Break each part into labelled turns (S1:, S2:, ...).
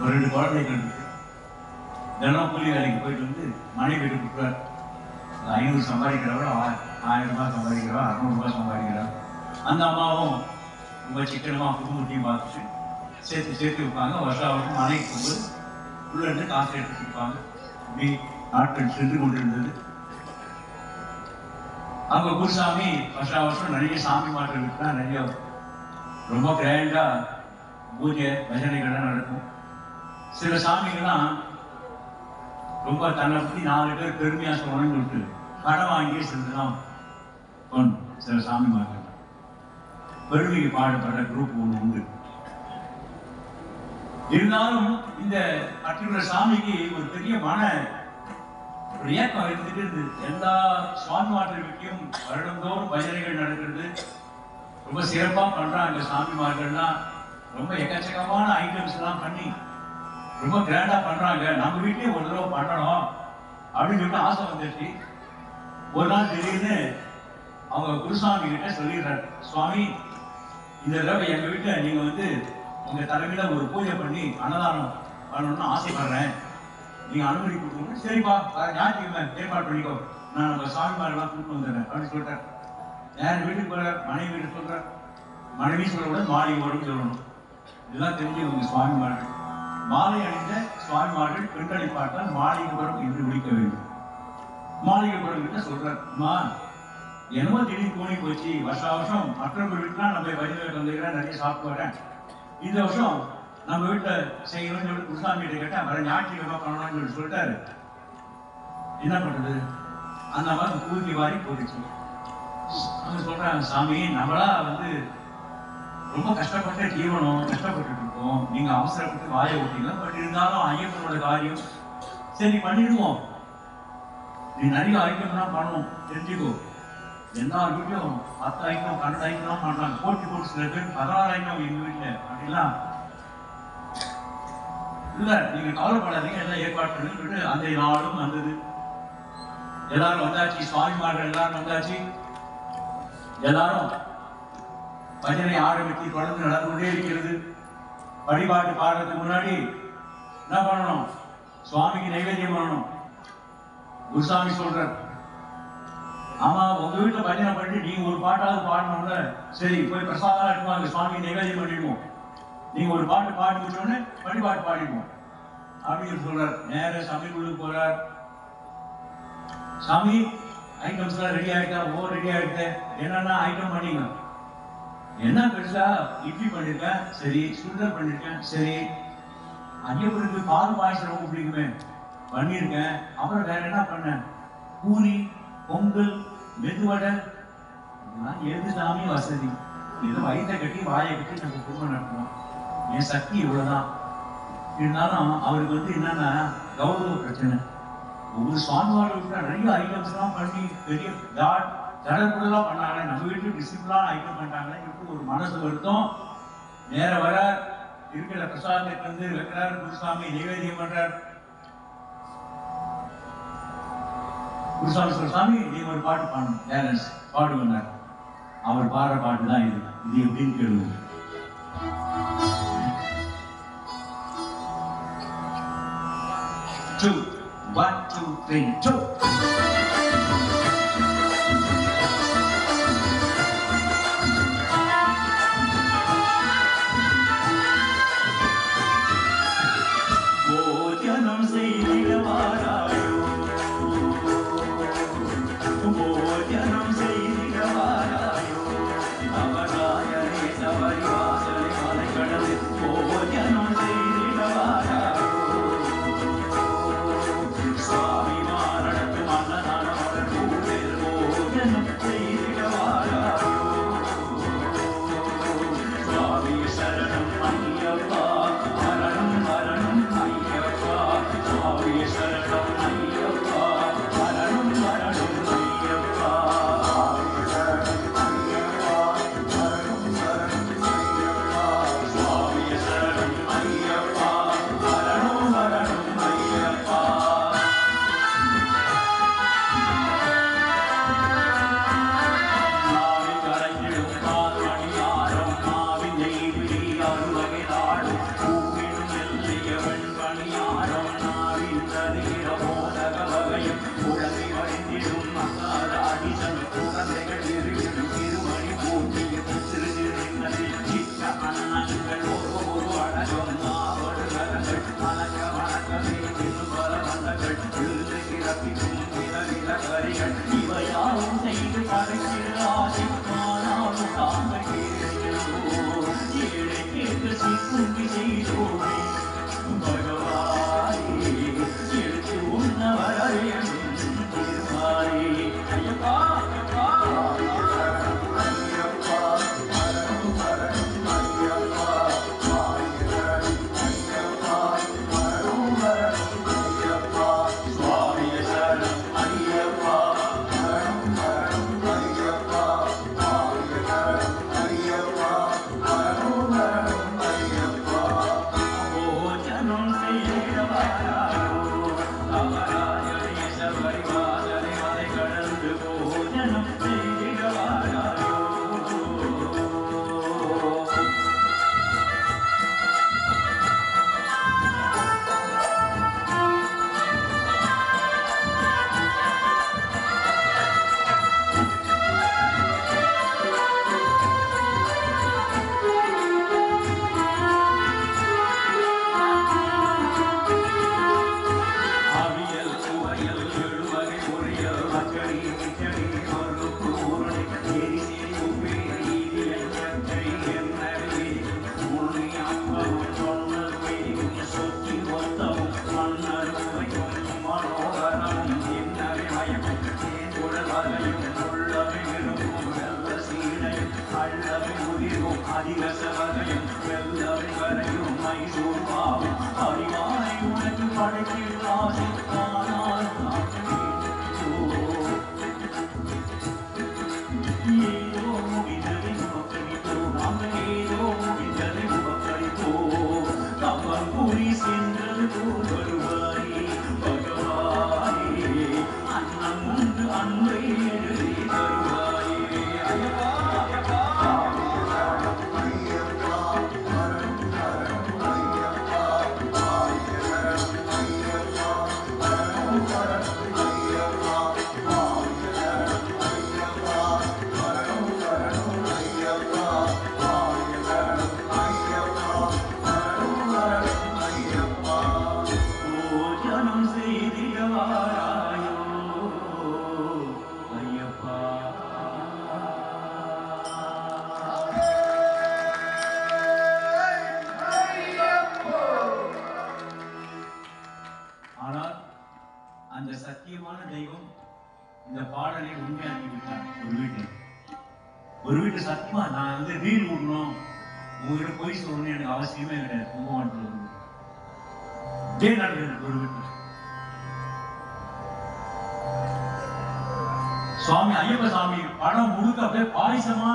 S1: ஒரு 2 குழந்தைகள் இருக்கு. தினம் கூலி வேலைக்கு போயிட்டு வந்து மனைவி வீட்டுக்கு கொடுக்குறாரு. 500 சம்பாதிக்கிறவரை 1000 ரூபாய் சம்பாதிக்கிறவா 600 ரூபாய் சம்பாதிக்கிறார். அந்த அம்மாவும் ரொம்ப சிக்கனமாக குடும்பத்தையும் பார்த்துட்டு சேர்த்து வைப்பாங்க. வருஷம் மனைவி போகும்போது உள்ள இருந்து காசு எடுத்து கொடுப்பாங்க. இப்படி நாட்கள் சென்று கொண்டிருந்தது. அவங்க குருசாமி வருஷம் நிறைய சாமி மாற்றம் இருக்குன்னா நிறைய ரொம்ப கிராண்டா பூஜை பஜனைகள்லாம் நடக்கும். சில சாமிகள்லாம் ரொம்ப தன்னை பற்றி 4 பேர் பெருமையாக சொல்லணும்னு சொல்லிட்டு கடன் வாங்கி செஞ்சுதான் ஒன்று. சில சாமி மார்கள் பெருமைக்கு பாடுபடுற குரூப் ஒன்று உண்டு. இருந்தாலும் இந்த பர்டிகுலர் சாமிக்கு ஒரு பெரிய ஒரு இயக்கம் இருந்துட்டு இருந்தது. எல்லா சுவாமி மாற்ற வீட்டையும் வருடந்தோறும் பஜனைகள் நடக்கிறது. ரொம்ப சிறப்பாக பண்றாங்க. சாமிமார்கள்லாம் ரொம்ப எக்கச்சக்கமான ஐட்டம்ஸ் எல்லாம் பண்ணி ரொம்ப கிராண்டா பண்றாங்க. நம்ம வீட்லயே ஒரு தடவை பண்ணணும் அப்படின்னு சொல்லிட்டு ஆசை வந்துச்சு. ஒரு நாள் திடீர்னு அவங்க குருசாமி கிட்ட சொல்லிடுறாரு, சுவாமி இந்த தடவை எங்க வீட்டுல நீங்க வந்து உங்க தலைமையில ஒரு பூஜை பண்ணி அன்னதானம் பண்ணணும்னு ஆசைப்படுறேன், நீங்க அனுமதி கொடுக்கணும். சரிப்பா ஞாயிற்றுக்கிழமை ஏற்பாடு பண்ணிக்கோ, நான் நம்ம சாமிமாரெல்லாம் கூப்பிட்டு வந்துடுறேன் அப்படின்னு சொல்லிட்டேன். யார் வீட்டுக்கு போற மனைவி வீட்டு சொல்ற, மனைவி சொல்லக்கூடாது மாளிகை வரும்னு சொல்லணும். இதெல்லாம் தெரிஞ்சவங்க சுவாமிமார்கள். மாலை அணிந்த சுவாமிமார்கள் பெண்களிப்பாட்டால் மாளிகைபுரம் என்று விழிக்க வேண்டும். மாளிகைபுரம் கிட்ட சொல்றமா, என்னமோ திடீர்னு தோணி போச்சு, வருஷம் மற்றவங்க வீட்டுலாம் நம்ம வயதில் வந்துக்கிறேன், நிறைய சாப்பிட்டு வரேன், இந்த வருஷம் நம்ம வீட்டுல செய்யணும்னு சொல்லி குருசாமி கிட்ட கேட்டேன். வர ஞாயிற்றுக்கிழமை பண்ணலாம்னு சொல்லிட்டாரு. என்ன பண்றது, அந்த மாதிரி தூக்கி வாரி போட்டுச்சு. அவங்க சொல்றாங்க, சாமி நம்மளா வந்து ரொம்ப கஷ்டப்பட்ட ஜீவனம், கஷ்டப்பட்டு இருக்கோம், நீங்க அவசரப்பட்டு வாயை விட்டீங்க. பட் இருந்தாலும் ஐயப்பனோட காரியம் சரி பண்ணிடுவோம். நீ நிறைய ஐட்டம்லாம் பண்ணணும், தெரிஞ்சுக்கோ. எல்லா வீட்லையும் 10 ஐட்டம் 12 ஐட்டம் பண்றாங்க. போட்டு சில பேர் 16 ஐட்டம் எங்க வீட்டுல அப்படிலாம் இல்ல. நீங்க கவலைப்படாதீங்க, எல்லாம் ஏற்பாடு பண்ணி அந்த நாளும் வந்தது. எல்லாரும் வந்தாச்சு, சுவாமிமார்கள் எல்லாரும் வந்தாச்சு. எல்லாரும் பஜனை ஆரம்பித்து தொடர்ந்து நடந்து கொண்டே இருக்கிறது. வழிபாட்டு பாடுறதுக்கு முன்னாடி என்ன பண்ணணும், சுவாமிக்கு நைவேத்தியம் பண்ணணும். குருசாமி சொல்றார், ஆமா உங்க வீட்டுல பஜனை பண்ணி நீங்க ஒரு பாட்டாவது பாடணும்ல, சரி போய் பிரசாதம் எடுத்துவாங்க, சுவாமி நைவேத்தியம் பண்ணிடுவோம், நீங்க ஒரு பாட்டு பாடி முடிச்சோடனே வழிபாட்டு பாடிடுவோம் அப்படின்னு சொல்றார். நேர சமையலுக்கு போறார். சாமி ஐட்டம்ஸ் எல்லாம் ரெடி ஆயிட்டா? ஓ ரெடி ஆயிட்டேன். என்னன்னா ஐட்டம் பண்ணீங்க? என்ன பெருசா, இட்லி பண்ணிருக்கேன், சரி சுண்டல் பண்ணிருக்கேன், சரி ஐயப்பனுக்கு பால் பாயசம் ரொம்ப பிடிக்குமே பண்ணிருக்கேன், அப்புறம் வேற என்ன பண்ணேன், பூரி பொங்கல் மெதுவடை. எது சாமி வசதி, ஏதோ வயிற்றை கட்டி வாயை கட்டி நம்ம குடும்பம் நடத்தணும், என் சக்தி இவ்வளவுதான். இருந்தாலும் அவருக்கு வந்து என்னன்னா கௌரவ பிரச்சனை. ஒவ்வொரு சுவாமிவார்களுக்கு நிறைய ஐட்டம்ஸ் எல்லாம் பண்ணி பெரிய ஜடக்குடலாம் பண்ணாங்க, நம்ம வீட்டுக்கு டிசிப்ளான ஐட்டம் பண்ணாங்க. இப்படி ஒரு மனசு வருத்தம். நேர வர இருக்கிற பிரசாதத்தை வந்து வைக்கிறார். குருசாமி நைவேத்தியம் பண்றார். குருசாமி சொல்ற, சாமி நீங்க ஒரு பாட்டு பாடணும், பேலன்ஸ் பாடுவார். அவர் பாடுற பாட்டு தான் இது. இது எப்படின்னு கேளுங்க. Two, 1, 2, 3, 2. போஜனம் செய்திடவாராயோ, போஜனம் செய்திடவாராயோ, அவராயரே தவறி வாசலை மலை கடந்து போஜனம் செய்திடவாராயோ. சுவாமி மாரணத்து மன்னனான பூவில் போஜனம் செய்திடவாராயோ. சுவாமி சரணம் ஐயப்பா, மரணம் மரணம் ஐயப்பா, சுவாமி சரணம் ஐயப்பா, மரணம் மரணம் ஐயப்பா, சரணம் ஐயப்பா, மரணம் மரணம் ஐயப்பா. ரசவதயம் வெள்ளரை வரையும் மைசூர் பாவம் அறிவானை உனக்கு படைக்கில் ஆசை ஆனால் ஏதோ முடிந்ததை உபக்கரித்தோ நாங்கள் ஏதோ முடிந்ததை உபக்கரித்தோ கப்பல் கூறி சென்றது போல் வருவாயே பகவானே அண்ணன் உண்டு அன்பை எழுதி தருவாயே ஐயப்பா ஆனால் அந்த சத்தியமான தெய்வம் இந்த பாடலை உண்மையாக்கி விட்டார். ஒரு வீட்டு சத்தியமா நான் வந்து ரீல் விடணும் உங்ககிட்ட போய் சொல்லணும்னு எனக்கு அவசியமே கிடையாது. கும்பகோணத்துல இருந்து இதே நடக்குது ஒரு வீட்டு. சுவாமி ஐயப்ப சாமி படம் முழுக்க அப்படியே பாயசமா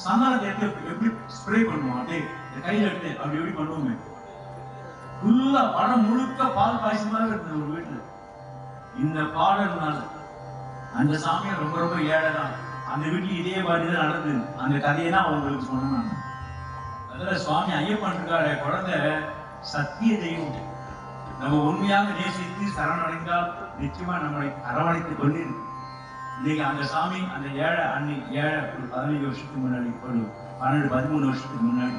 S1: சந்தனத்தை எடுத்து எப்படி ஸ்ப்ரே பண்ணுவோம், அப்படியே கையில எடுத்து அப்படி எப்படி பண்ணுவோமே, ஃபுல்லா படம் முழுக்க பால் பாயசமாக இருந்தது ஒரு வீட்டுல. இந்த பாடல்னால அந்த சாமியை ரொம்ப ரொம்ப ஏழைதான். அந்த வீட்டுல இதே மாதிரிதான் நடந்தது. அந்த கதையை தான் அவங்களுக்கு சொன்னாங்க. அதில் சுவாமி ஐயப்பன் இருக்காரு குழந்தை சத்திய தெய்வம். நம்ம உண்மையாக நேசித்து சரணடைந்தால் நிச்சயமா நம்மளை அரவணைத்து கொண்டிருக்கு. இன்னைக்கு அந்த சாமி அந்த ஏழை ஒரு 15 வருஷத்துக்கு முன்னாடி, ஒரு 12-13 வருஷத்துக்கு முன்னாடி,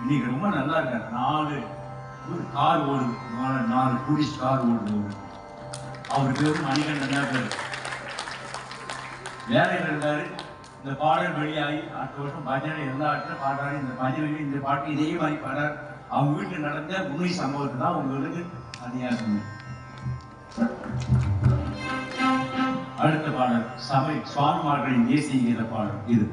S1: இன்னைக்கு ரொம்ப நல்லா இருக்காரு. 4 கார் ஓடுது, 4 டூரிஸ்ட் கார் ஓடுது. அவர் பேரும் மணிகண்டன் தான் பேர். வேலையில் இருந்தாரு. இந்த பாடல் வெளியாகி அடுத்த வருஷம் பஜனை எல்லா இடத்துல பாடுறாரு. இந்த பஜனையும் இந்த பாட்டு இதே மாதிரி பாடுறாரு. அவங்க வீட்டில் நடந்த உண்மை சம்பவத்தை தான் உங்களுக்கு தனியாக சொன்னேன். அடுத்த பாடல் சபை சுவாமிமார்களின் தேசிய கீத பாடல் இது.